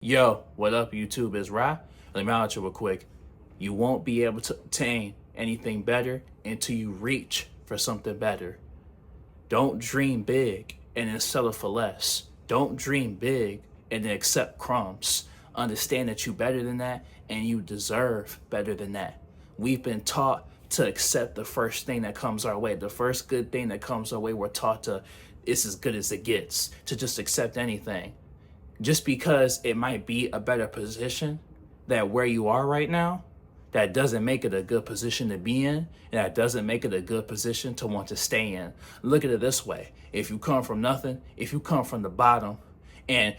Yo, what up, YouTube? It's Ra. Let me out you real quick. You won't be able to obtain anything better until you reach for something better. Don't dream big and then settle for less. Don't dream big and then accept crumbs. Understand that you're better than that and you deserve better than that. We've been taught to accept the first thing that comes our way. The first good thing that comes our way, we're taught to, it's as good as it gets, to just accept anything. Just because it might be a better position than where you are right now, that doesn't make it a good position to be in, and that doesn't make it a good position to want to stay in. Look at it this way. If you come from nothing, if you come from the bottom, and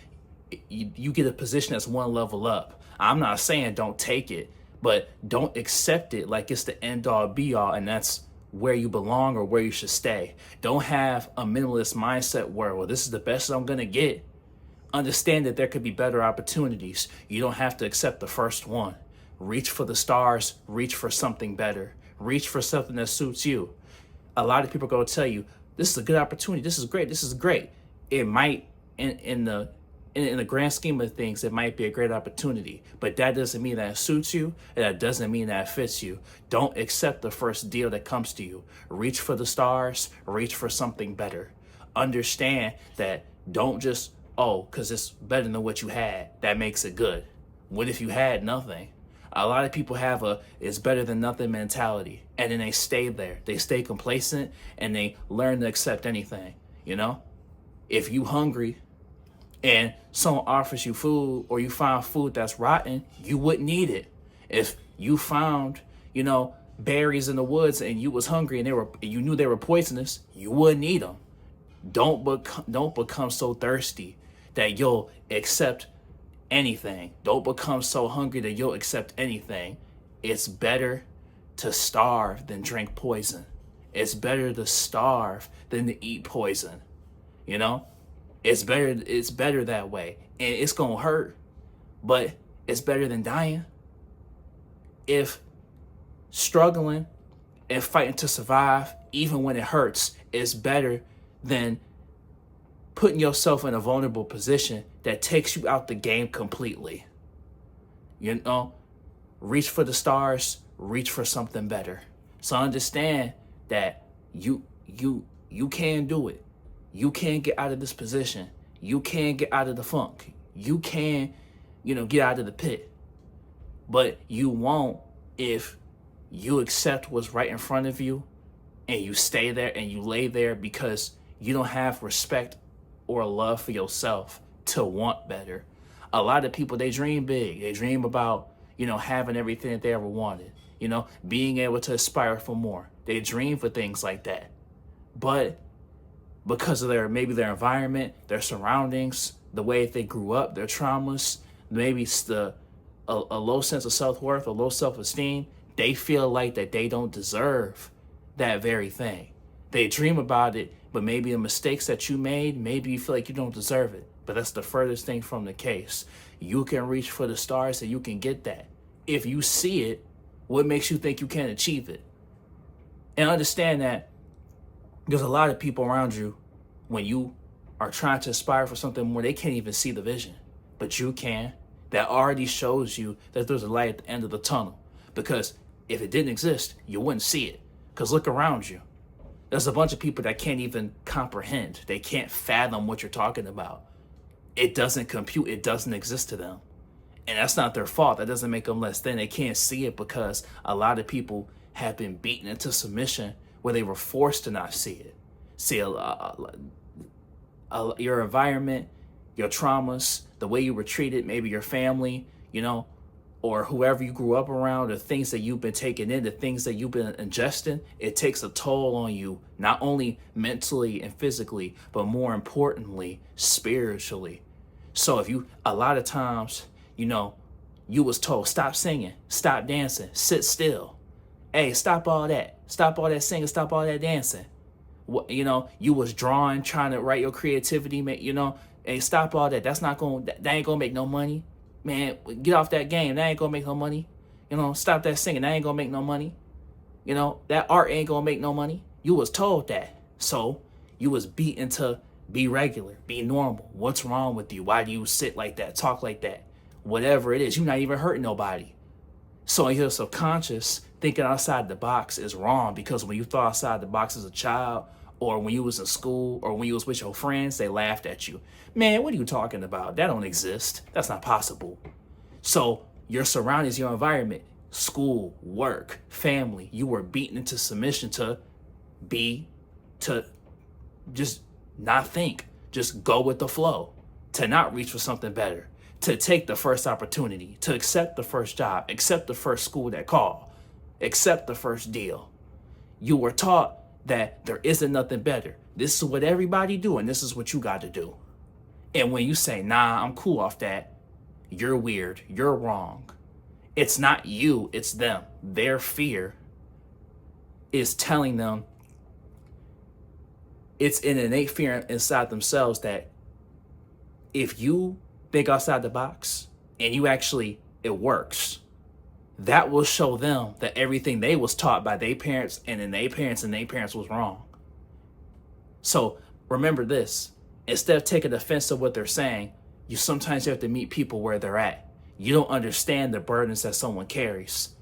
you get a position that's one level up, I'm not saying don't take it, but don't accept it like it's the end all be all, and that's where you belong or where you should stay. Don't have a minimalist mindset where, well, this is the best I'm going to get. Understand that there could be better opportunities. You don't have to accept the first one. Reach for the stars, reach for something better, reach for something that suits you. A lot of people are going to tell you, this is a good opportunity, this is great, this is great. It might, in the grand scheme of things, it might be a great opportunity, but that doesn't mean that it suits you, and that doesn't mean that it fits you. Don't accept the first deal that comes to you. Reach for the stars, reach for something better. Understand that don't just, oh, because it's better than what you had, that makes it good. What if you had nothing? A lot of people have a it's better than nothing mentality, and then they stay there. They stay complacent and they learn to accept anything, you know? If you hungry and someone offers you food, or you find food that's rotten, you wouldn't eat it. If you found, berries in the woods and you was hungry and you knew they were poisonous, you wouldn't eat them. Don't become so thirsty that you'll accept anything. Don't become so hungry that you'll accept anything. It's better to starve than drink poison. It's better to starve than to eat poison. It's better that way. And it's gonna hurt, but it's better than dying. If struggling and fighting to survive, even when it hurts, is better than putting yourself in a vulnerable position that takes you out the game completely. Reach for the stars, reach for something better. So understand that you can do it. You can get out of this position. You can get out of the funk. You can, get out of the pit. But you won't if you accept what's right in front of you and you stay there and you lay there because you don't have respect or love for yourself to want better. A lot of people, they dream big. They dream about, having everything that they ever wanted, being able to aspire for more. They dream for things like that. But because of their environment, their surroundings, the way they grew up, their traumas, maybe it's a low sense of self-worth, a low self-esteem, they feel like that they don't deserve that very thing. They dream about it, but maybe the mistakes that you made, maybe you feel like you don't deserve it. But that's the furthest thing from the case. You can reach for the stars and you can get that. If you see it, what makes you think you can't achieve it? And understand that there's a lot of people around you, when you are trying to aspire for something more, they can't even see the vision. But you can. That already shows you that there's a light at the end of the tunnel. Because if it didn't exist, you wouldn't see it. Because look around you. There's a bunch of people that can't even comprehend. They can't fathom what you're talking about. It doesn't compute. It doesn't exist to them. And that's not their fault. That doesn't make them less than. They can't see it because a lot of people have been beaten into submission where they were forced to not see it. See, your environment, your traumas, the way you were treated, maybe your family, or whoever you grew up around, the things that you've been taking in, the things that you've been ingesting, it takes a toll on you, not only mentally and physically, but more importantly, spiritually. So a lot of times, you was told, stop singing, stop dancing, sit still. Hey, stop all that singing, stop all that dancing. You was drawing, trying to write your creativity, hey, stop all that. That ain't gonna make no money. Man, get off that game. That ain't gonna make no money. Stop that singing. That ain't gonna make no money. That art ain't gonna make no money. You was told that. So you was beaten to be regular, be normal. What's wrong with you? Why do you sit like that, talk like that? whatever it is. You're not even hurting nobody. So in your subconscious, thinking outside the box is wrong, because when you thought outside the box as a child, or when you was in school, or when you was with your friends, they laughed at you. Man, what are you talking about? That don't exist. That's not possible. So your surroundings, your environment, school, work, family, you were beaten into submission to just not think, just go with the flow, to not reach for something better, to take the first opportunity, to accept the first job, accept the first school that called, accept the first deal. You were taught that there isn't nothing better. This is what everybody do, and this is what you got to do. And when you say, nah, I'm cool off that, you're weird, you're wrong. It's not you, it's them. Their fear is telling them, it's an innate fear inside themselves that if you think outside the box and it works, that will show them that everything they was taught by their parents and then their parents and their parents was wrong. So remember this, instead of taking offense to what they're saying, you sometimes have to meet people where they're at. You don't understand the burdens that someone carries.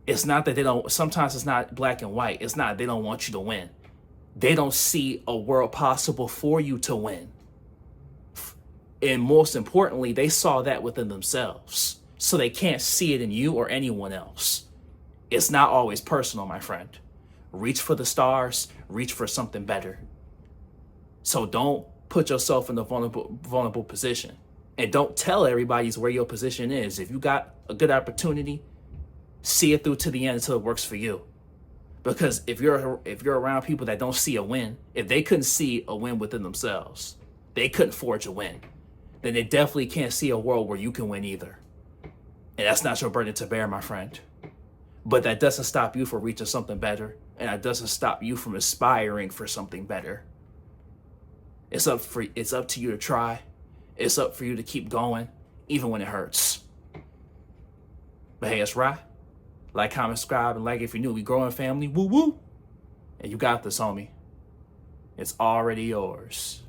It's not that sometimes it's not black and white. It's not they don't want you to win. They don't see a world possible for you to win. And most importantly, they saw that within themselves. So they can't see it in you or anyone else. It's not always personal, my friend. Reach for the stars, reach for something better. So don't put yourself in a vulnerable position. And don't tell everybody where your position is. If you got a good opportunity, see it through to the end until it works for you. Because if you're around people that don't see a win, if they couldn't see a win within themselves, they couldn't forge a win, then they definitely can't see a world where you can win either. And that's not your burden to bear, my friend. But that doesn't stop you from reaching something better. And that doesn't stop you from aspiring for something better. It's up to you to try. It's up for you to keep going, even when it hurts. But hey, it's Rye. Like, comment, subscribe, and like if you're new. We growing family. Woo woo. And you got this, homie. It's already yours.